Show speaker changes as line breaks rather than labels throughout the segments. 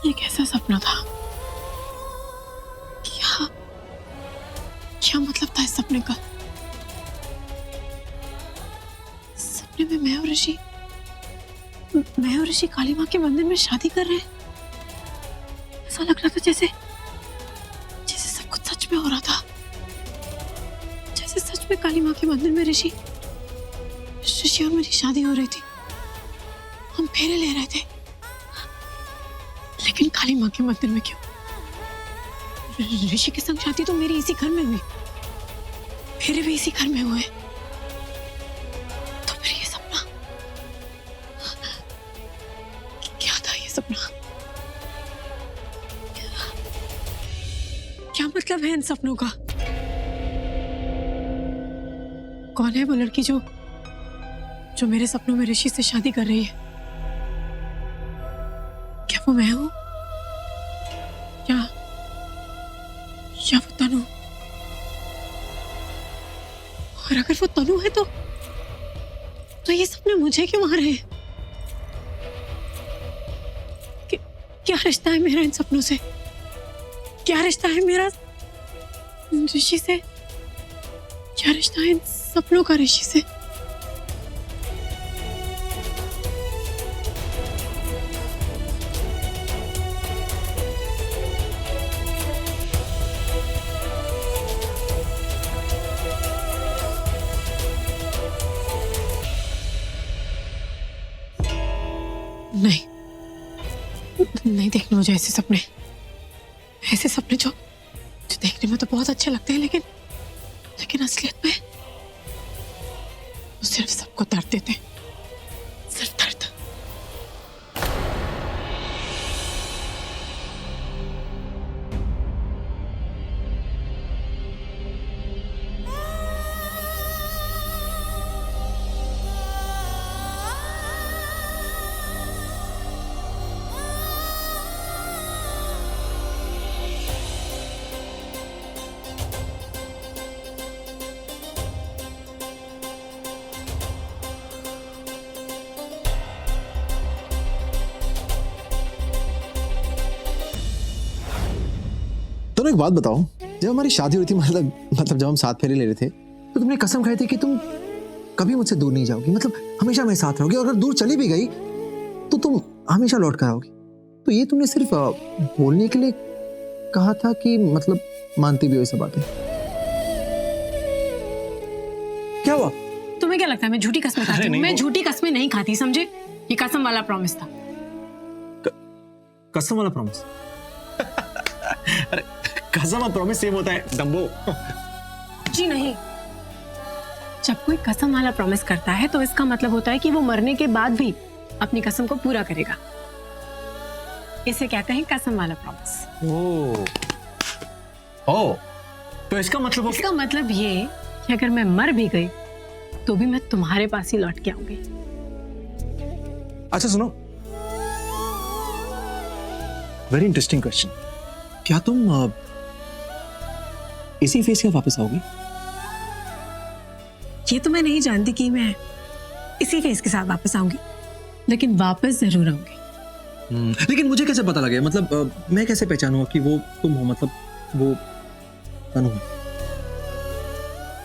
ये कैसा सपना था? क्या क्या मतलब था इस सपने का? सपने में मैं और ऋषि काली माँ के मंदिर में शादी कर रहे हैं। ऐसा लग रहा था जैसे जैसे सब कुछ सच में हो रहा था, जैसे सच में काली माँ के मंदिर में ऋषि और मेरी शादी हो रही थी। हम फेरे ले रहे थे, लेकिन काली माँ के मंदिर में क्यों? ऋषि के संग शादी तो मेरी इसी घर में हुई, फेरे भी इसी घर में हुए। तो फिर ये सपना क्या था? ये सपना क्या मतलब है इन सपनों का? कौन है वो लड़की जो मेरे सपनों में ऋषि से शादी कर रही है? क्या वो मैं हूं? क्या वो तनु? और अगर वो तनु है तो ये सपने मुझे क्यों आ रहे हैं? क्या रिश्ता है मेरा इन सपनों से? क्या रिश्ता है मेरा ऋषि से? क्या रिश्ता है इन सपनों का ऋषि से? नहीं नहीं देखने मुझे ऐसे सपने जो देखने में तो बहुत अच्छे लगते हैं, लेकिन असलियत में वो सिर्फ सबको दर्द देते हैं, सिर्फ दर्द।
तो एक बात बताओ, जब हमारी शादी हुई थी, मतलब जब हम साथ फेरे ले रहे थे, तो तुमने कसम खाई थी कि तुम कभी मुझसे दूर नहीं जाओगी, मतलब हमेशा मेरे साथ रहोगी, और अगर दूर चली भी गई तो तुम हमेशा लौट कर आओगी। तो ये तुमने सिर्फ बोलने के लिए कहा था कि मतलब मानती भी हो ये सब बातें? क्या हुआ?
तुम्हें क्या लगता है मैं झूठी कस्में खाती हूँ? मैं झूठी कस्में नहीं खाती, समझे? ये कसम वाला प्रॉमिस था।
कसम वाला प्रॉमिस? अरे कसम और प्रॉमिस सेम होता है डम्बो।
जी नहीं, जब कोई कसम वाला प्रॉमिस करता है तो इसका मतलब होता है कि वो मरने के बाद भी अपनी कसम को पूरा करेगा। इसे कहते हैं कसम वाला प्रॉमिस।
ओह, तो इसका मतलब
ये कि अगर मैं मर भी गई तो भी मैं तुम्हारे पास ही लौट के आऊंगी।
अच्छा सुनो, वेरी इंटरेस्टिंग क्वेश्चन। क्या तुम इसी फेस के वापस आओगी?
ये तो मैं नहीं जानती कि मैं इसी फेस के साथ वापस आऊंगी, लेकिन वापस जरूर आऊंगी।
लेकिन मुझे कैसे पता लगे, मतलब मैं कैसे पहचानूंगा कि वो तुम हो, मतलब वो तनु है?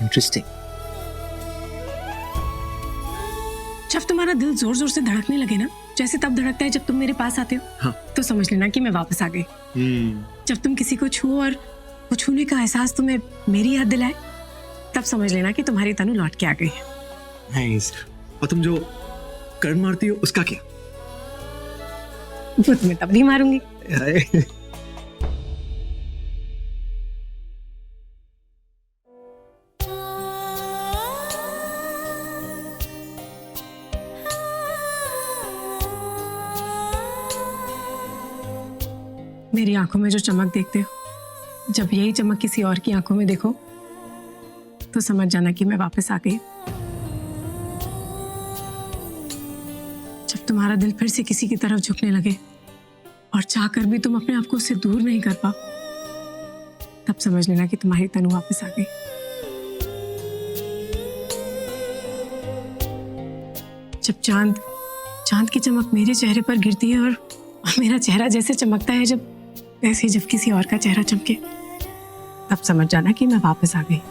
इंटरेस्टिंग।
जब तुम्हारा दिल जोर जोर से धड़कने लगे ना, जैसे तब धड़कता है जब तुम मेरे पास आते हो,
हाँ।
तो समझ लेना कि मैं वापस आ गई। जब तुम किसी को छुओ और वो छूने का एहसास तुम्हें मेरी याद दिलाए, तब समझ लेना कि तुम्हारी तनु लौट के आ गई है।
नाइस। और तुम जो करंट मारती हो उसका क्या?
वो तुम्हें तब भी मारूंगी। मेरी आंखों में जो चमक देखते हो, जब यही चमक किसी और की आंखों में देखो तो समझ जाना कि मैं वापस आ गई। जब तुम्हारा दिल फिर से किसी की तरफ झुकने लगे और चाहकर भी तुम अपने आप को उससे दूर नहीं कर पाओ, तब समझ लेना कि तुम्हारी तनु वापस आ गई। जब चांद की चमक मेरे चेहरे पर गिरती है और मेरा चेहरा जैसे चमकता है जब किसी और का चेहरा चमके, तब समझ जाना कि मैं वापस आ गई।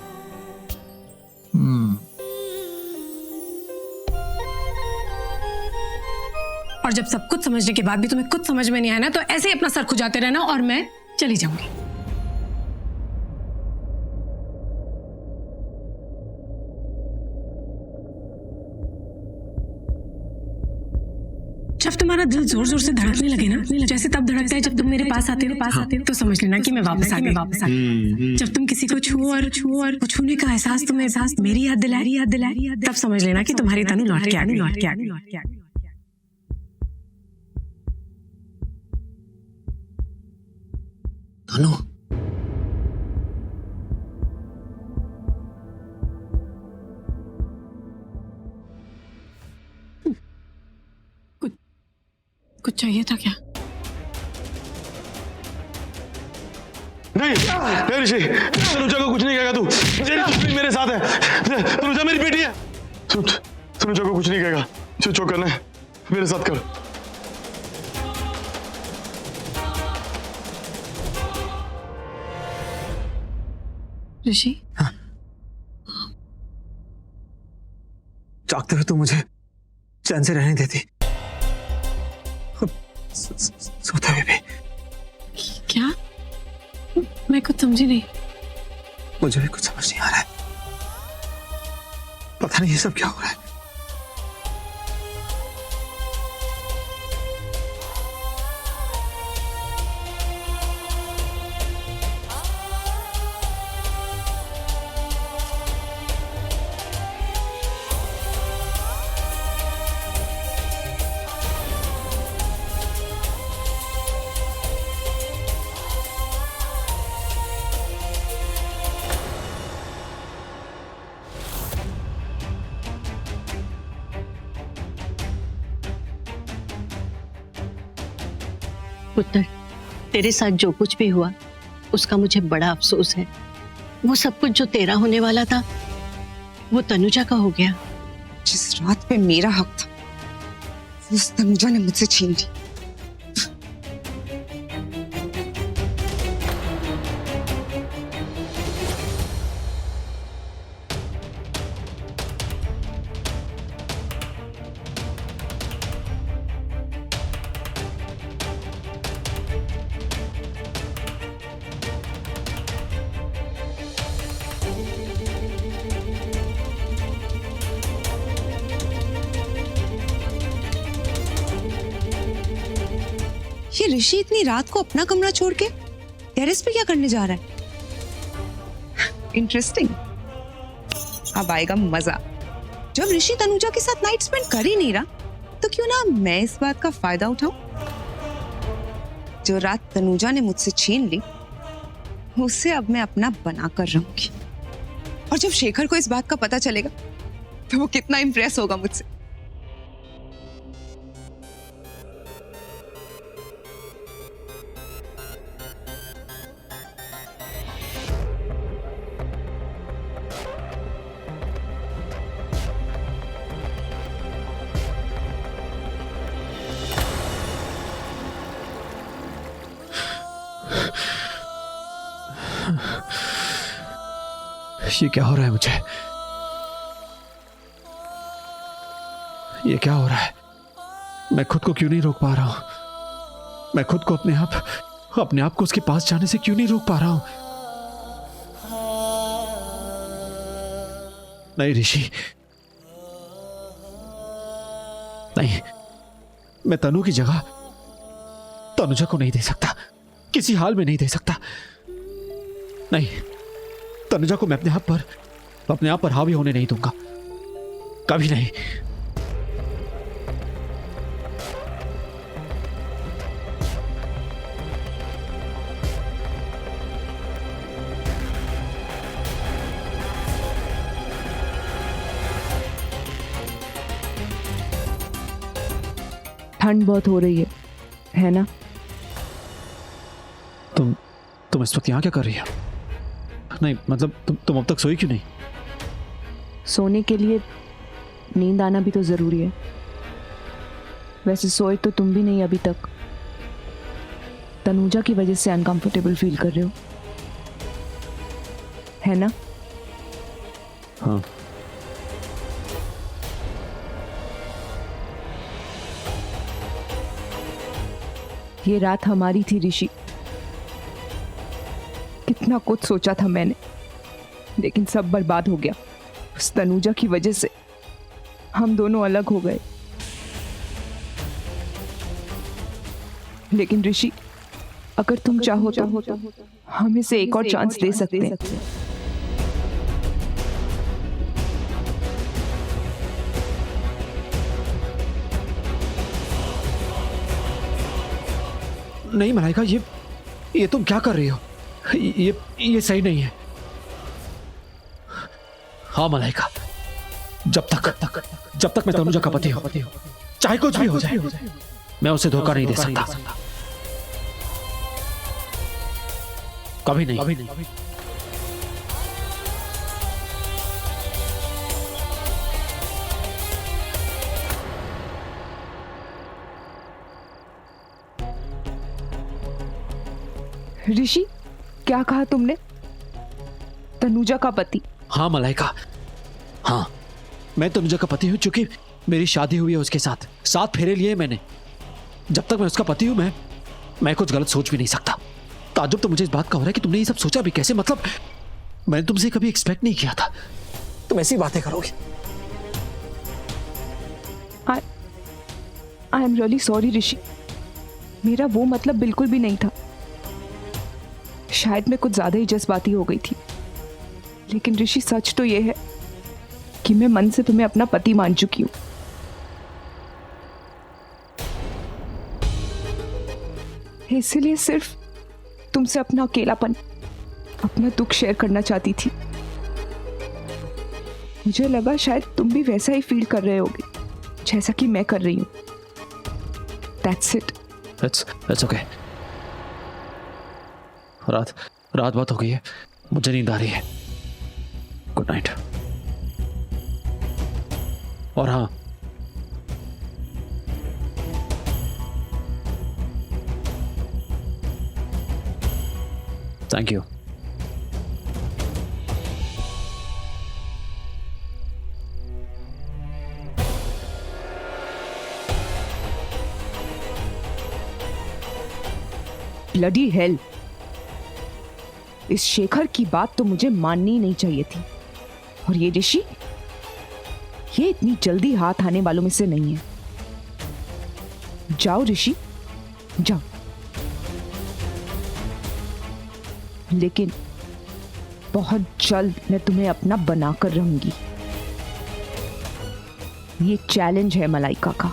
और जब सब कुछ समझने के बाद भी तुम्हें कुछ समझ में नहीं आया ना, तो ऐसे ही अपना सर खुजाते रहना और मैं चली जाऊंगी। जब तुम्हारा दिल जोर जोर से धड़कने लगे ना, जैसे तब धड़कता है जब तुम मेरे पास आते हो, तो समझ लेना कि मैं वापस आ गई। जब तुम किसी को छुओ और छूने का एहसास मेरी याद दिलाए, तब समझ लेना कि तुम्हारी तनु लौट के आ गई।
तनु,
कुछ चाहिए था क्या?
नहीं ऋषि, तनुजा को कुछ नहीं कहेगा तू। तेरी मेरे साथ है, तनुजा मेरी बेटी है। तनुजा को कुछ नहीं कहेगा, जो करना है मेरे साथ कर।
ऋषि,
जागते हुए तो मुझे चैन से रहने देती, सोते हुए भी।
क्या? मैं कुछ समझी नहीं।
मुझे भी कुछ समझ नहीं आ रहा है, पता नहीं ये सब क्या हो रहा है।
पुत्र, तेरे साथ जो कुछ भी हुआ उसका मुझे बड़ा अफसोस है। वो सब कुछ जो तेरा होने वाला था वो तनुजा का हो गया।
जिस रात पे मेरा हक था वो उस तनुजा ने मुझसे छीन ली। ये ऋषि इतनी रात को अपना कमरा छोड़ के टेरेस पे क्या करने जा रहा है? इंटरेस्टिंग। अब आएगा मजा। जब ऋषि तनुजा के साथ नाइट स्पेंड कर ही नहीं रहा, तो क्यों ना मैं इस बात का फायदा उठाऊं? जो रात तनुजा ने मुझसे छीन ली उसे अब मैं अपना बना कर रहूंगी। और जब शेखर को इस बात का पता चलेगा तो वो कितना इंप्रेस होगा मुझसे।
ये क्या हो रहा है मुझे? ये क्या हो रहा है? मैं खुद को क्यों नहीं रोक पा रहा हूं? मैं खुद को अपने आप को उसके पास जाने से क्यों नहीं रोक पा रहा हूं? नहीं ऋषि, नहीं, मैं तनु की जगह तनुजा को नहीं दे सकता, किसी हाल में नहीं दे सकता। नहीं, तनुजा को मैं अपने आप पर हावी होने नहीं दूंगा, कभी नहीं।
ठंड बहुत हो रही है ना?
तुम इस वक्त यहाँ क्या कर रही हो? नहीं मतलब तुम अब तक सोई क्यों नहीं?
सोने के लिए नींद आना भी तो जरूरी है। वैसे सोए तो तुम भी नहीं अभी तक। तनुजा की वजह से अनकंफर्टेबल फील कर रहे हो, है ना?
हाँ।
ये रात हमारी थी ऋषि। कितना कुछ सोचा था मैंने, लेकिन सब बर्बाद हो गया। उस तनुजा की वजह से हम दोनों अलग हो गए। लेकिन ऋषि, अगर तुम चाहो तो हम इसे एक और चांस दे सकते हैं।
नहीं मलाइका, ये तुम क्या कर रही हो? ये सही नहीं है। हाँ मलाइका, जब तक मैं तनुजा का पति हूं, चाहे कुछ भी हो जाए, मैं उसे धोखा नहीं दे सकता। कभी नहीं।
ऋषि, क्या कहा तुमने? तनुजा का पति?
हाँ मलाइका, हाँ, मैं तनुजा का पति हूं, क्योंकि मेरी शादी हुई है उसके साथ। 7 फेरे लिए मैंने। जब तक मैं उसका पति हूं, मैं कुछ गलत सोच भी नहीं सकता। ताज्जुब तो मुझे इस बात का हो रहा है कि तुमने ये सब सोचा भी कैसे? मतलब मैंने तुमसे कभी एक्सपेक्ट नहीं किया था तुम ऐसी बातें करोगे।
आई एम रियली सॉरी ऋषि, मेरा वो मतलब बिल्कुल भी नहीं था। शायद मैं कुछ ज्यादा ही जज्बाती हो गई थी। लेकिन ऋषि, सच तो ये है कि मैं मन से तुम्हें अपना पति मान चुकी हूं। इसलिए सिर्फ तुमसे अपना अकेलापन, अपना दुख शेयर करना चाहती थी। मुझे लगा शायद तुम भी वैसा ही फील कर रहे होगे जैसा कि मैं कर रही हूं। That's it.
That's okay. रात बहुत हो गई है, मुझे नींद आ रही है। Good night. और हाँ, थैंक यू।
ब्लडी हेल, इस शेखर की बात तो मुझे माननी ही नहीं चाहिए थी। और ये ऋषि, ये इतनी जल्दी हाथ आने वालों में से नहीं है। जाओ ऋषि, जाओ, लेकिन बहुत जल्द मैं तुम्हें अपना बनाकर रहूंगी। ये चैलेंज है मलाइका का।